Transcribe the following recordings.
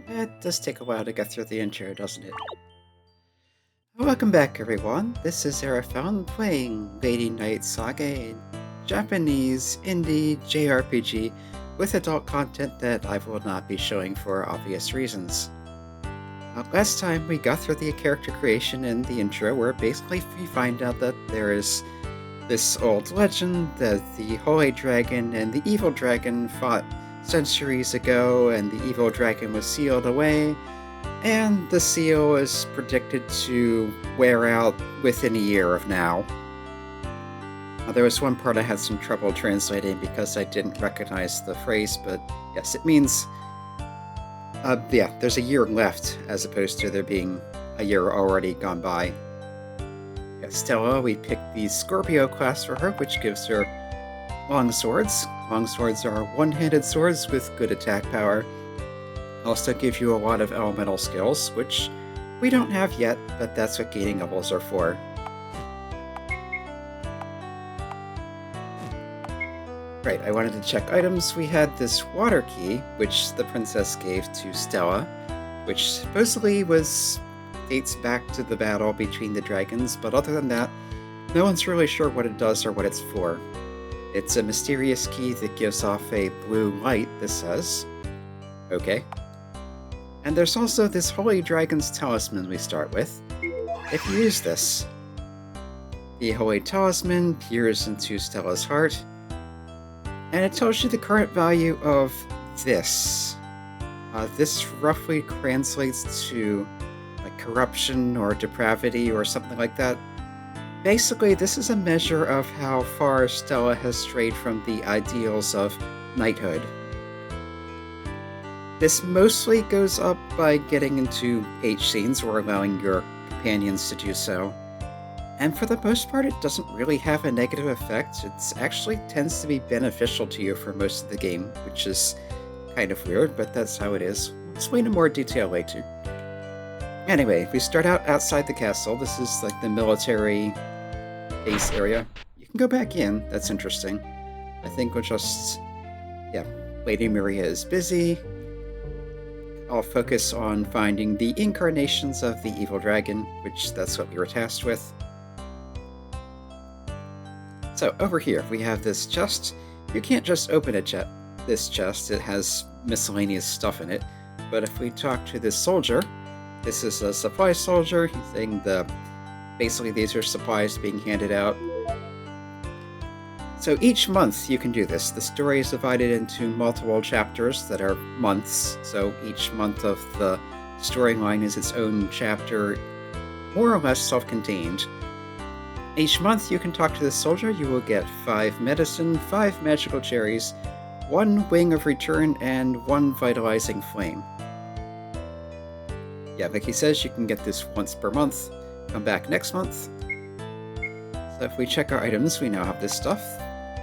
It does take a while to get through the intro, doesn't it? Welcome back, everyone. This is Arafon playing Lady Knight Saga, a Japanese indie JRPG with adult content that I will not be showing for obvious reasons. Last time we got through the character creation in the intro, where basically we find out that there is this old legend that the Holy Dragon and the Evil Dragon fought centuries ago, and the Evil Dragon was sealed away, and the seal is predicted to wear out within a year of now. There was one part I had some trouble translating because I didn't recognize the phrase, but yes, it means, there's a year left, as opposed to there being a year already gone by. Stella, we picked the Scorpio class for her, which gives her long swords. Long swords are one-handed swords with good attack power. Also give you a lot of elemental skills, which we don't have yet, but that's what gaining levels are for. Right, I wanted to check items. We had this water key, which the princess gave to Stella, which supposedly dates back to the battle between the dragons, but other than that, no one's really sure what it does or what it's for. It's a mysterious key that gives off a blue light, this says. Okay. And there's also this Holy Dragon's Talisman we start with. If you use this, the Holy Talisman peers into Stella's heart, and it tells you the current value of this. This roughly translates to corruption or depravity or something like that. Basically, this is a measure of how far Stella has strayed from the ideals of knighthood. This mostly goes up by getting into H scenes or allowing your companions to do so. And for the most part, it doesn't really have a negative effect. It actually tends to be beneficial to you for most of the game, which is kind of weird, but that's how it is. I'll explain in more detail later. Anyway, we start out outside the castle. This is like the military base area. You can go back in. That's interesting. I think we'll just... yeah, Lady Maria is busy. I'll focus on finding the Incarnations of the Evil Dragon, which that's what we were tasked with. So over here, we have this chest. You can't just open this chest. It has miscellaneous stuff in it. But if we talk to this soldier... this is a supply soldier. He's saying basically these are supplies being handed out. So each month you can do this. The story is divided into multiple chapters that are months. So each month of the storyline is its own chapter, more or less self-contained. Each month you can talk to this soldier. You will get 5 medicine, 5 magical cherries, 1 wing of return, and 1 vitalizing flame. Yeah, like he says, you can get this once per month. Come back next month. So if we check our items, we now have this stuff.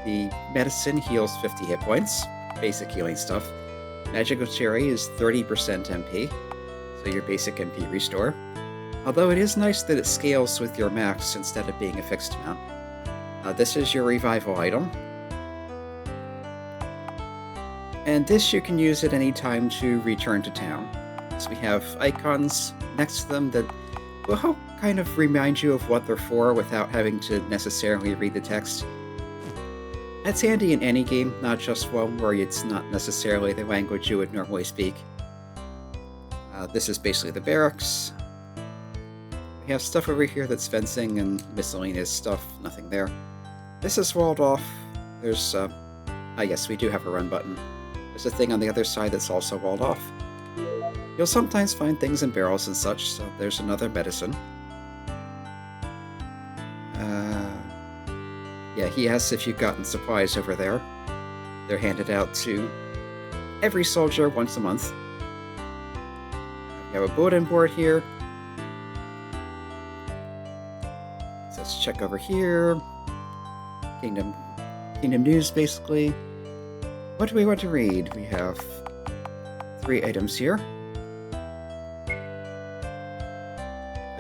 The medicine heals 50 hit points, basic healing stuff. Magical cherry is 30% MP, so your basic MP restore. Although it is nice that it scales with your max instead of being a fixed amount. This is your revival item. And this you can use at any time to return to town. So we have icons next to them that will help kind of remind you of what they're for without having to necessarily read the text. That's handy in any game, not just one where it's not necessarily the language you would normally speak. This is basically the barracks. We have stuff over here that's fencing and miscellaneous stuff, nothing there. This is walled off. There's, yes, we do have a run button. There's a thing on the other side that's also walled off. You'll sometimes find things in barrels and such, so there's another medicine. Yeah, he asks if you've gotten supplies over there. They're handed out to every soldier once a month. We have a bulletin board here. So let's check over here. Kingdom News, basically. What do we want to read? We have 3 items here.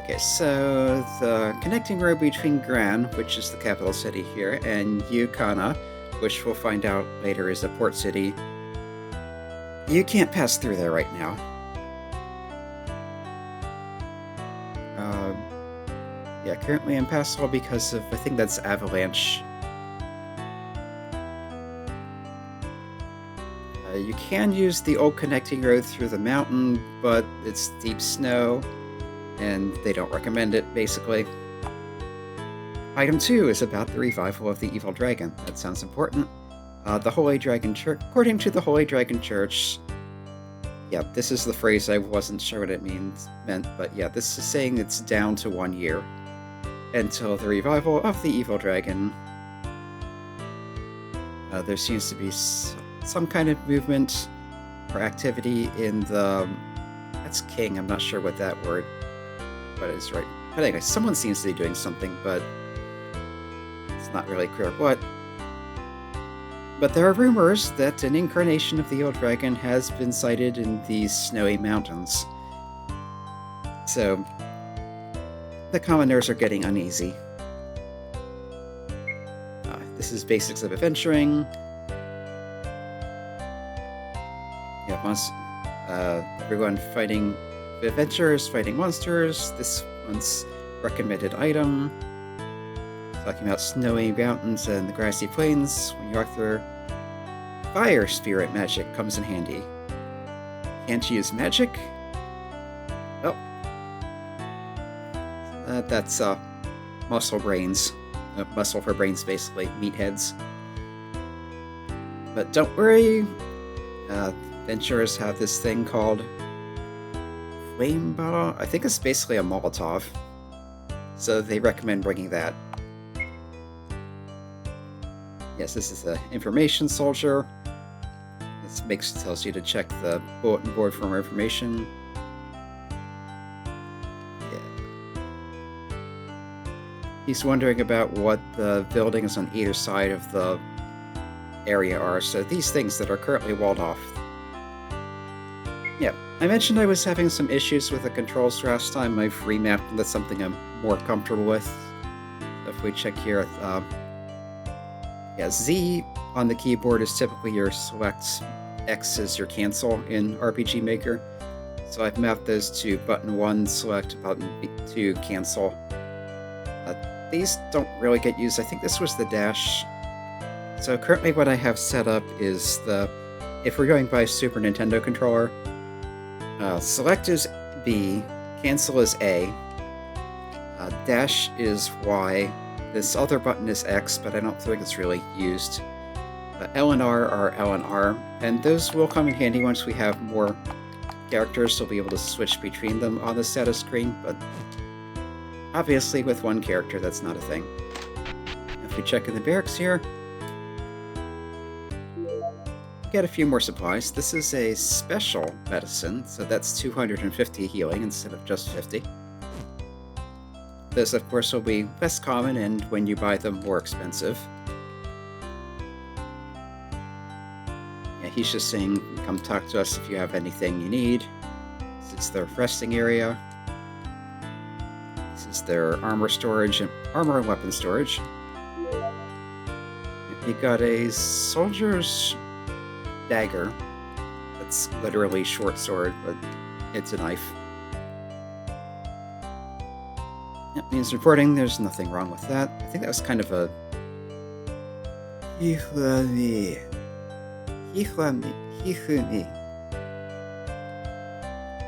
Okay, so the connecting road between Gran, which is the capital city here, and Yukana, which we'll find out later is a port city, you can't pass through there right now. Yeah, currently impassable because of, I think that's avalanche. You can use the old connecting road through the mountain, but it's deep snow, and they don't recommend it, basically. Item 2 is about the revival of the evil dragon. That sounds important. The Holy Dragon Church. According to the Holy Dragon Church, yeah, this is the phrase I wasn't sure what it meant, but yeah, this is saying it's down to 1 year until the revival of the evil dragon. There seems to be some kind of movement or activity in the... That's king, I'm not sure what that word... But it's right. But anyway, someone seems to be doing something, but it's not really clear what. But there are rumors that an incarnation of the old dragon has been sighted in these snowy mountains. So, the commoners are getting uneasy. This is basics of adventuring. Yeah, everyone fighting adventures, fighting monsters. This one's recommended item. Talking about snowy mountains and the grassy plains. When you walk through, fire spirit magic comes in handy. Can't use magic? Oh. That's muscle brains. Muscle for brains, basically. Meatheads. But don't worry. Adventurers have this thing called flame bottle. I think it's basically a Molotov. So they recommend bringing that. Yes, this is the information soldier. This tells you to check the bulletin board for more information. Yeah. He's wondering about what the buildings on either side of the area are. So these things that are currently walled off. Yeah, I mentioned I was having some issues with the controls last time. I've remapped into something I'm more comfortable with. If we check here, yeah, Z on the keyboard is typically your select, X is your cancel in RPG Maker. So I've mapped those to button 1 select, button 2 cancel. These don't really get used. I think this was the dash. So currently what I have set up is if we're going by Super Nintendo controller, select is B, cancel is A, dash is Y, this other button is X, but I don't think it's really used. L and R are L and R, and those will come in handy once we have more characters, so we'll be able to switch between them on the status screen, but obviously with one character that's not a thing. If we check in the barracks here, get a few more supplies. This is a special medicine, so that's 250 healing instead of just 50. Those, of course, will be less common, and when you buy them, more expensive. Yeah, he's just saying, come talk to us if you have anything you need. This is their resting area. This is their armor storage, and armor and weapon storage. You got a soldier's dagger. That's literally short sword, but it's a knife. Yep, means reporting. There's nothing wrong with that. I think that was kind of a... Hifumi.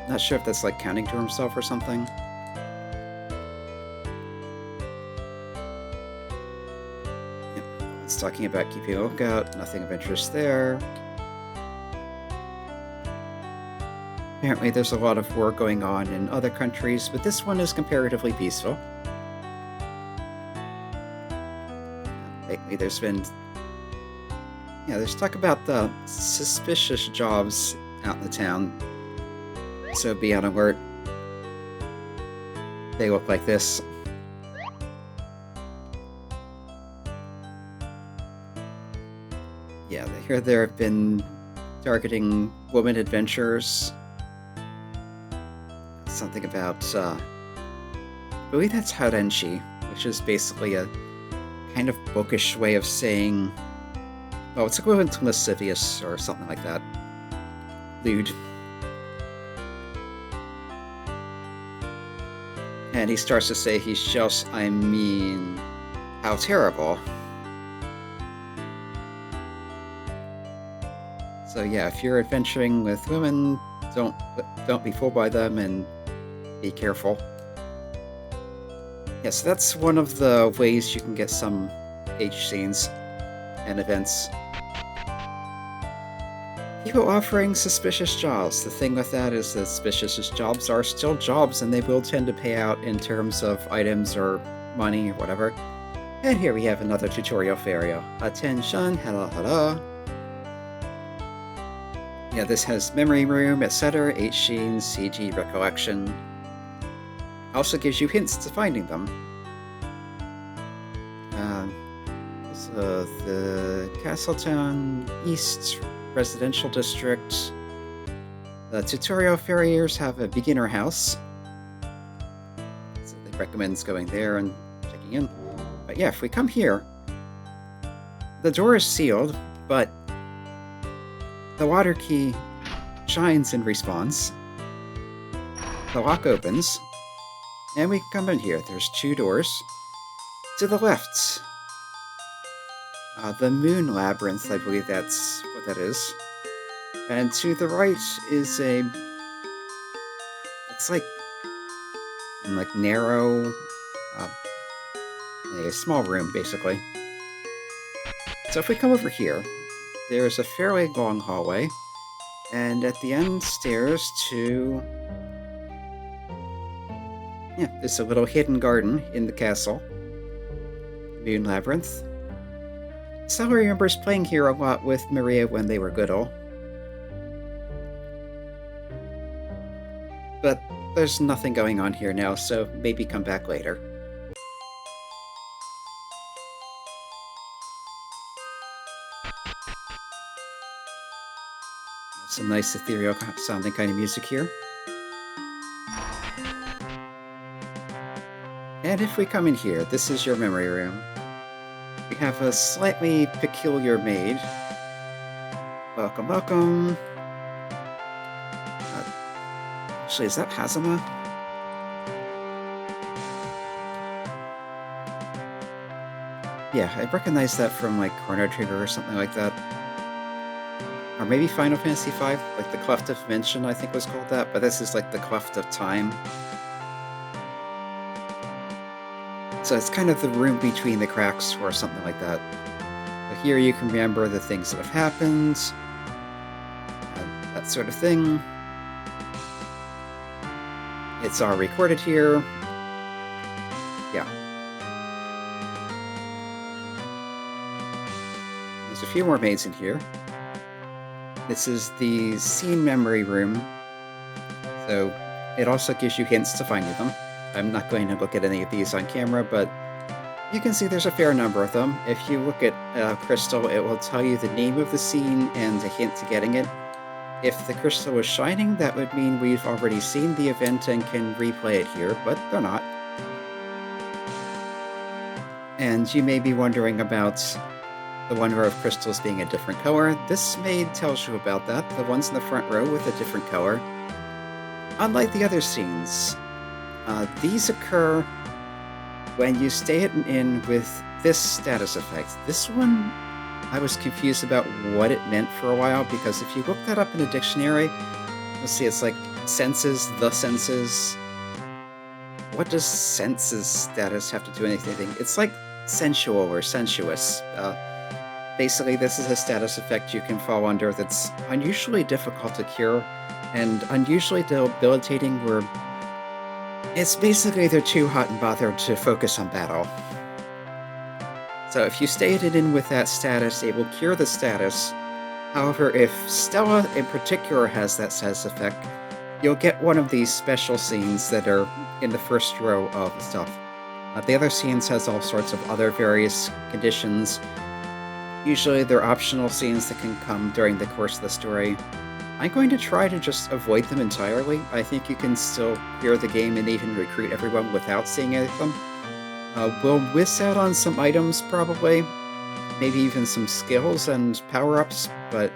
Not sure if that's like counting to himself or something. Yep, it's talking about keeping a lookout. Nothing of interest there. Apparently there's a lot of war going on in other countries, but this one is comparatively peaceful. Lately there's been... Yeah, there's talk about the suspicious jobs out in the town, so be on alert. They look like this. Yeah, I hear there have been targeting women adventurers. Something about, I believe that's Harenchi, which is basically a kind of bookish way of saying, well, it's equivalent to lascivious or something like that. Lewd. And he starts to say he's just, I mean, how terrible. So yeah, if you're adventuring with women, don't be fooled by them and be careful. Yes, that's one of the ways you can get some H scenes and events. People offering suspicious jobs. The thing with that is that suspicious jobs are still jobs, and they will tend to pay out in terms of items or money or whatever. And here we have another tutorial for you. Attention, hello, hello. Yeah, this has memory room, etc., H-Sheen, CG recollection. Also gives you hints to finding them. So the Castletown East Residential District. The tutorial farriers have a beginner house. So they recommend going there and checking in. But yeah, if we come here, the door is sealed, but the water key shines in response. The lock opens, and we come in here. There's 2 doors. To the left, the Moon Labyrinth, I believe that's what that is. And to the right is it's like narrow, a small room, basically. So if we come over here, there's a fairly long hallway, and at the end, stairs to... yeah, there's a little hidden garden in the castle. Moon Labyrinth. Stella remembers playing here a lot with Maria when they were little. But there's nothing going on here now, so maybe come back later. Some nice ethereal sounding kind of music here. And if we come in here, this is your memory room. We have a slightly peculiar maid. Welcome, welcome. Actually, is that Hazama? Yeah, I recognize that from like Chrono Trigger or something like that. Or maybe Final Fantasy V, like the Cleft of Dimension, I think was called that, but this is like the Cleft of Time. So it's kind of the room between the cracks or something like that. But here you can remember the things that have happened, that sort of thing. It's all recorded here. Yeah. There's a few more maids in here. This is the scene memory room, so it also gives you hints to finding them. I'm not going to look at any of these on camera, but you can see there's a fair number of them. If you look at crystal, it will tell you the name of the scene and a hint to getting it. If the crystal is shining, that would mean we've already seen the event and can replay it here, but they're not. And you may be wondering about the one row of crystals being a different color. This maid tells you about that. The ones in the front row with a different color. Unlike the other scenes, these occur when you stay at an inn with this status effect. This one, I was confused about what it meant for a while, because if you look that up in a dictionary, you'll see it's like senses, the senses. What does senses status have to do with anything? It's like sensual or sensuous. Basically, this is a status effect you can fall under that's unusually difficult to cure and unusually debilitating, where it's basically they're too hot and bothered to focus on battle. So if you stay at an inn with that status, it will cure the status. However, if Stella in particular has that status effect, you'll get one of these special scenes that are in the first row of the stuff. The other scenes has all sorts of other various conditions. Usually they're optional scenes that can come during the course of the story. I'm going to try to just avoid them entirely. I think you can still clear the game and even recruit everyone without seeing any of them. We'll miss out on some items, probably. Maybe even some skills and power-ups, but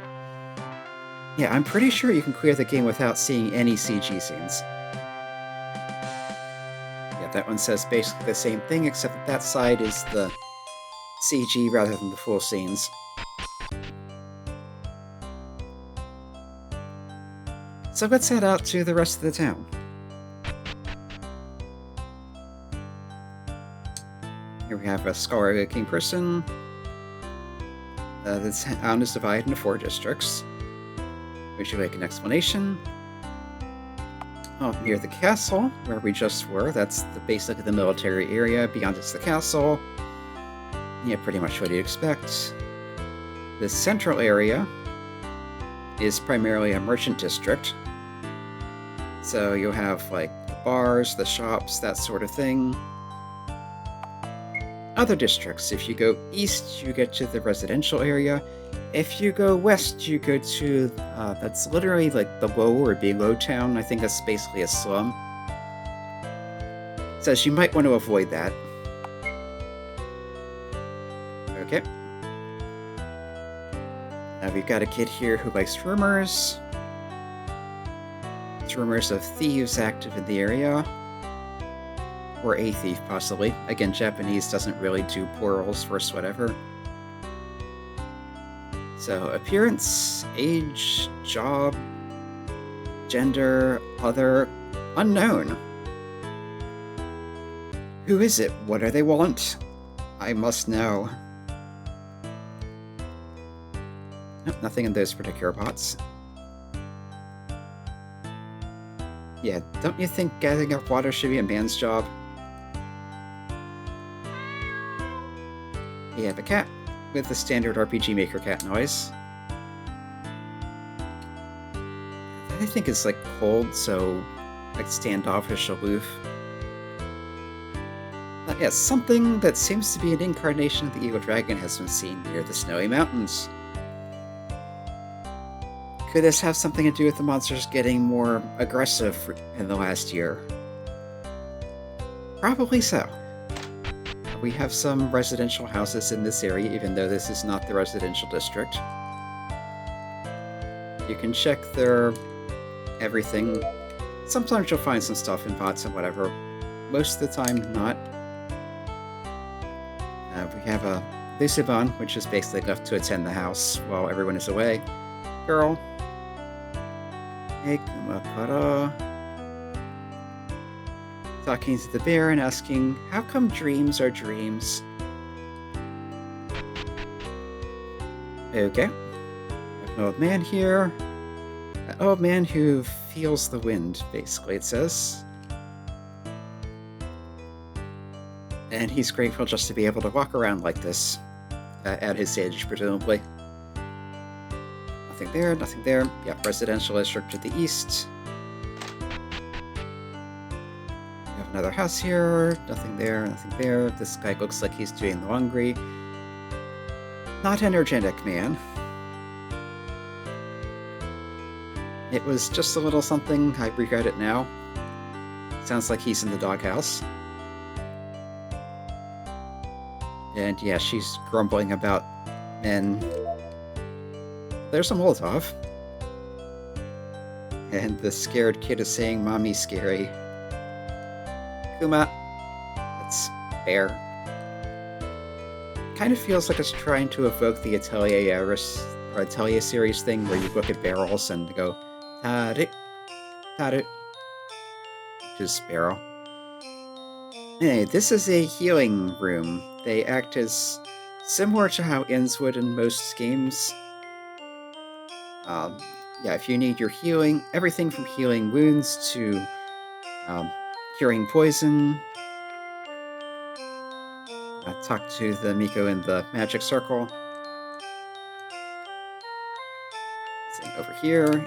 yeah, I'm pretty sure you can clear the game without seeing any CG scenes. Yeah, that one says basically the same thing, except that side is the CG rather than the full scenes. So let's head out to the rest of the town. Here we have a scholar-looking person. The town is divided into 4 districts. Would you like an explanation? Oh, near the castle, where we just were, that's basically the military area. Beyond it's the castle. Yeah, pretty much what you'd expect. The central area is primarily a merchant district. So you'll have, like, the bars, the shops, that sort of thing. Other districts, if you go east, you get to the residential area. If you go west, you go to, that's literally like the low or below town. I think that's basically a slum. Says you might want to avoid that. Okay. Now we've got a kid here who likes rumors. There's rumors of thieves active in the area. Or a thief, possibly. Again, Japanese doesn't really do plurals, first whatever. So, appearance, age, job, gender, other, unknown. Who is it? What do they want? I must know. Nope, nothing in those particular pots. Yeah, don't you think gathering up water should be a man's job? We have a cat with the standard RPG Maker cat noise. I think it's like cold, so like standoffish, aloof. But yeah, something that seems to be an incarnation of the Eagle Dragon has been seen near the Snowy Mountains. Could this have something to do with the monsters getting more aggressive in the last year? Probably so. We have some residential houses in this area, even though this is not the residential district. You can check their everything. Sometimes you'll find some stuff in pots and whatever. Most of the time, not. We have a Luciban, which is basically left to attend the house while everyone is away. Girl. Hey, Kumakara. Talking to the bear and asking, how come dreams are dreams? Okay. An old man here. An old man who feels the wind, basically, it says. And he's grateful just to be able to walk around like this. At his age, presumably. Nothing there, nothing there. Yep, residential district to the east. Another house here, nothing there, nothing there. This guy looks like he's doing the laundry. Not energetic, man. It was just a little something, I regret it now. Sounds like he's in the doghouse. And yeah, she's grumbling about men. There's some Molotov. And the scared kid is saying, Mommy's scary. Kuma. That's fair. Kind of feels like it's trying to evoke the Atelier series thing where you look at barrels and go, ta-dit, ta-dit, which is barrel. Anyway, this is a healing room. They act as similar to how inns would in most games. Yeah, if you need your healing, everything from healing wounds to curing poison. Talk to the Miko in the magic circle. Sitting over here.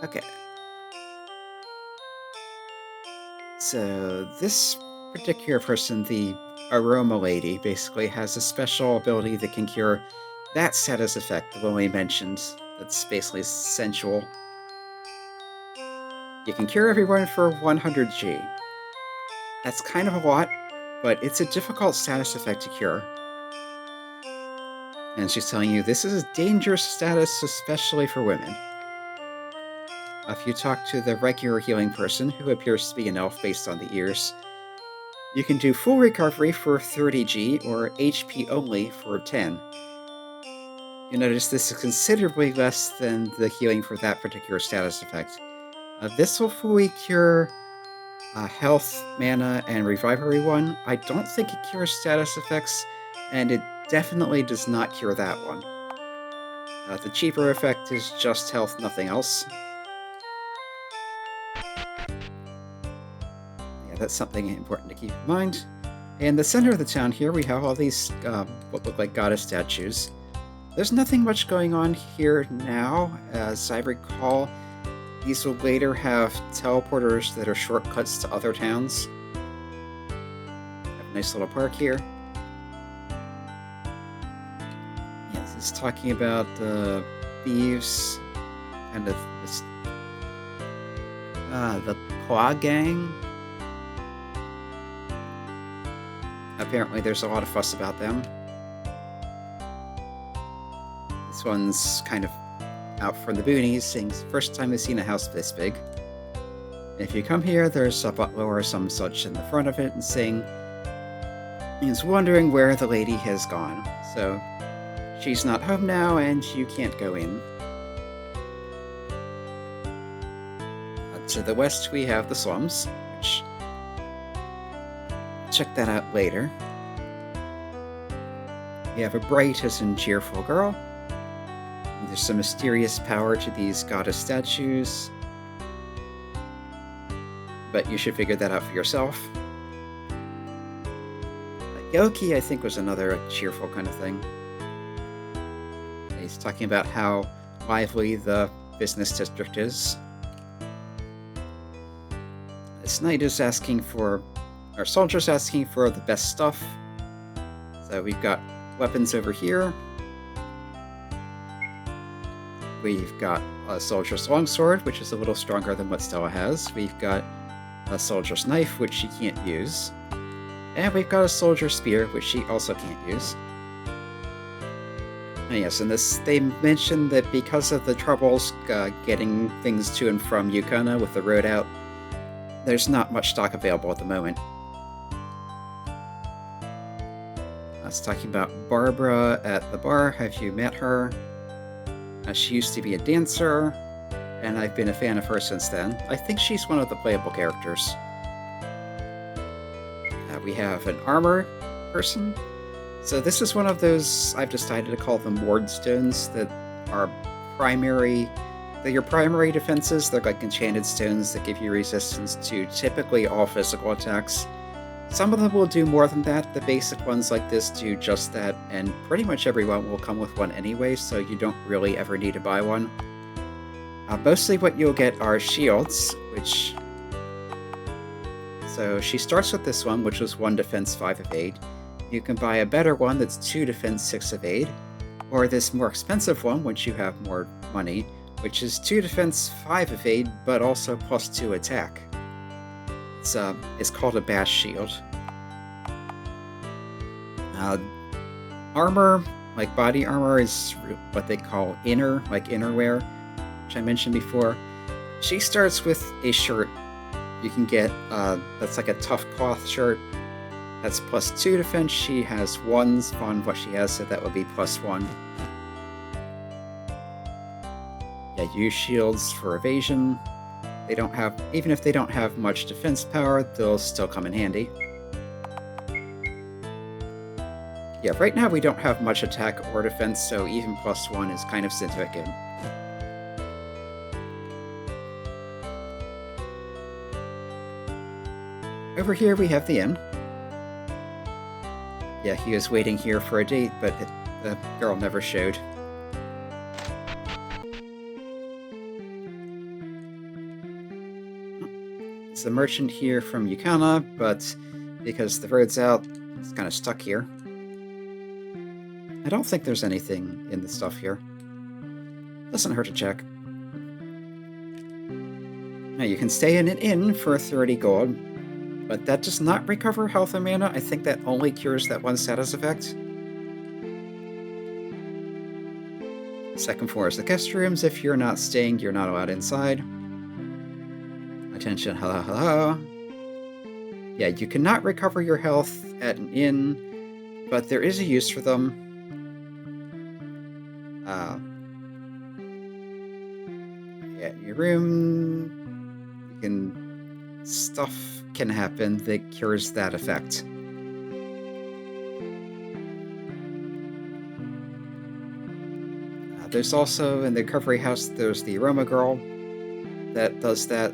Okay. So this particular person, the Aroma Lady, basically has a special ability that can cure that status effect, the one we mentioned, that's basically sensual. You can cure everyone for 100G. That's kind of a lot, but it's a difficult status effect to cure. And she's telling you this is a dangerous status, especially for women. If you talk to the regular healing person, who appears to be an elf based on the ears, you can do full recovery for 30G or HP only for 10. You notice this is considerably less than the healing for that particular status effect. This will fully cure health, mana, and revivery one. I don't think it cures status effects, and it definitely does not cure that one. The cheaper effect is just health, nothing else. Yeah, that's something important to keep in mind. In the center of the town here, we have all these what look like goddess statues. There's nothing much going on here now. As I recall, these will later have teleporters that are shortcuts to other towns. Have a nice little park here. Yeah, this is talking about the thieves, kind of this, the Claw Gang. Apparently there's a lot of fuss about them. This one's kind of out from the boonies, saying it's the first time I've seen a house this big. If you come here, there's a butler or some such in the front of it, and saying he's wondering where the lady has gone. So she's not home now, and you can't go in. To the west, we have the slums, which check that out later. We have a bright as in cheerful girl. There's some mysterious power to these goddess statues, but you should figure that out for yourself. Yoki, I think, was another cheerful kind of thing. He's talking about how lively the business district is. This knight is asking for, our soldier's asking for the best stuff. So we've got weapons over here. We've got a soldier's longsword, which is a little stronger than what Stella has. We've got a soldier's knife, which she can't use. And we've got a soldier's spear, which she also can't use. And yes, in this, they mentioned that because of the troubles getting things to and from Yukona with the road out, there's not much stock available at the moment. I was talking about Barbara at the bar. Have you met her? She used to be a dancer, and I've been a fan of her since then. I think she's one of the playable characters. We have an armor person. So this is one of those, I've decided to call them ward stones, that are primary. They're your primary defenses. They're like enchanted stones that give you resistance to typically all physical attacks. Some of them will do more than that. The basic ones like this do just that, and pretty much everyone will come with one anyway, so you don't really ever need to buy one. Mostly what you'll get are shields, which... So she starts with this one, which was 1 defense, 5 evade. You can buy a better one that's 2 defense, 6 evade, or this more expensive one, once you have more money, which is 2 defense, 5 evade, but also plus 2 attack. It's called a bash shield. Armor, like body armor, is what they call inner, like innerwear, which I mentioned before. She starts with a shirt. You can get, that's like a tough cloth shirt. That's plus 2 defense. She has 1s on what she has, so that would be plus 1. Yeah, use shields for evasion. They don't have, even if they don't have much defense power, they'll still come in handy. Yeah, right now we don't have much attack or defense, so even plus 1 is kind of significant. Over here we have the inn. Yeah, he was waiting here for a date, but the girl never showed. It's the merchant here from Yukona, but because the road's out, it's kind of stuck here. I don't think there's anything in the stuff here. Doesn't hurt to check. Now you can stay in an inn for 30 gold, but that does not recover health and mana. I think that only cures that one status effect. Second floor is the guest rooms. If you're not staying, you're not allowed inside. Attention, hello, hello. Yeah, you cannot recover your health at an inn, but there is a use for them. Yeah, your room, stuff can happen that cures that effect. There's also, in the recovery house, there's the aroma girl that does that.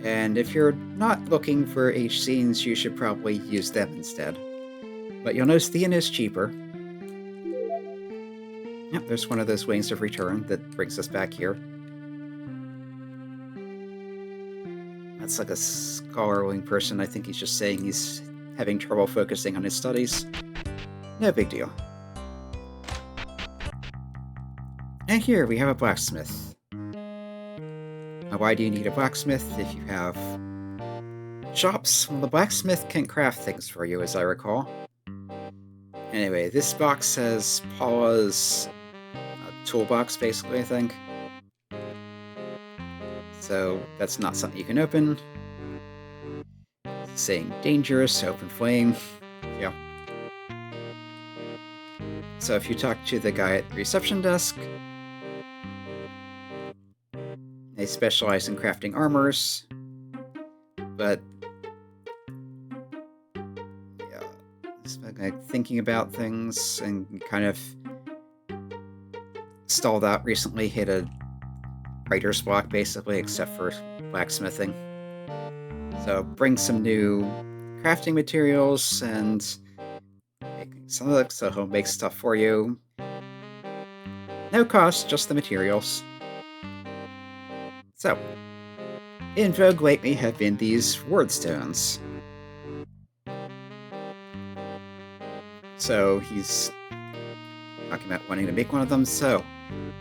And if you're not looking for H scenes, you should probably use them instead. But you'll notice the inn is cheaper. Yep, there's one of those wings of return that brings us back here. That's like a scholarly person. I think he's just saying he's having trouble focusing on his studies. No big deal. And here we have a blacksmith. Now, why do you need a blacksmith if you have shops? Well, the blacksmith can craft things for you, as I recall. Anyway, this box says Paula's toolbox, basically, I think. So that's not something you can open. It's saying dangerous, open flame. Yeah. So if you talk to the guy at the reception desk, they specialize in crafting armors, but yeah, it's like thinking about things and kind of stalled out recently, hit a writer's block basically, except for blacksmithing. So bring some new crafting materials and some of it, so he'll make stuff for you. No cost, just the materials. So, in vogue lately have been these word stones. So he's talking about wanting to make one of them. So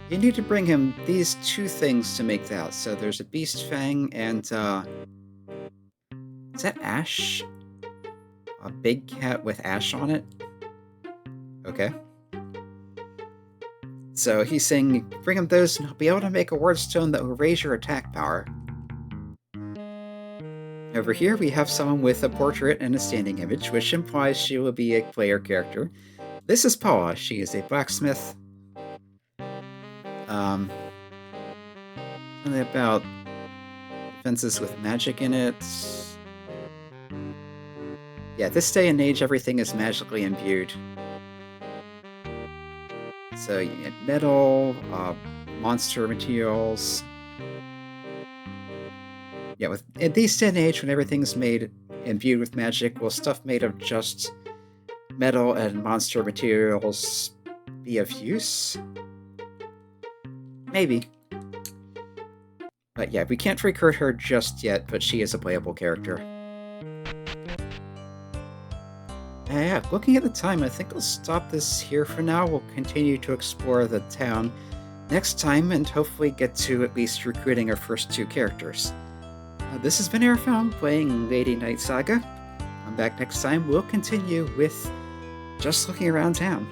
you need to bring him these two things to make that. So there's a beast fang and is that ash? A big cat with ash on it? Okay. So he's saying bring him those and he'll be able to make a word stone that will raise your attack power. Over here we have someone with a portrait and a standing image, which implies she will be a player character. This is Paula. She is a blacksmith. Something about fences with magic in it. Yeah, this day and age, everything is magically imbued. So you get metal, monster materials. Yeah, in this day and age, when everything's imbued with magic, will stuff made of just metal and monster materials be of use? Maybe. But yeah, we can't recruit her just yet, but she is a playable character. Yeah, looking at the time, I think I'll stop this here for now. We'll continue to explore the town next time and hopefully get to at least recruiting our first two characters. This has been Airfound playing Lady Knight Saga. Come back next time, we'll continue with just looking around town.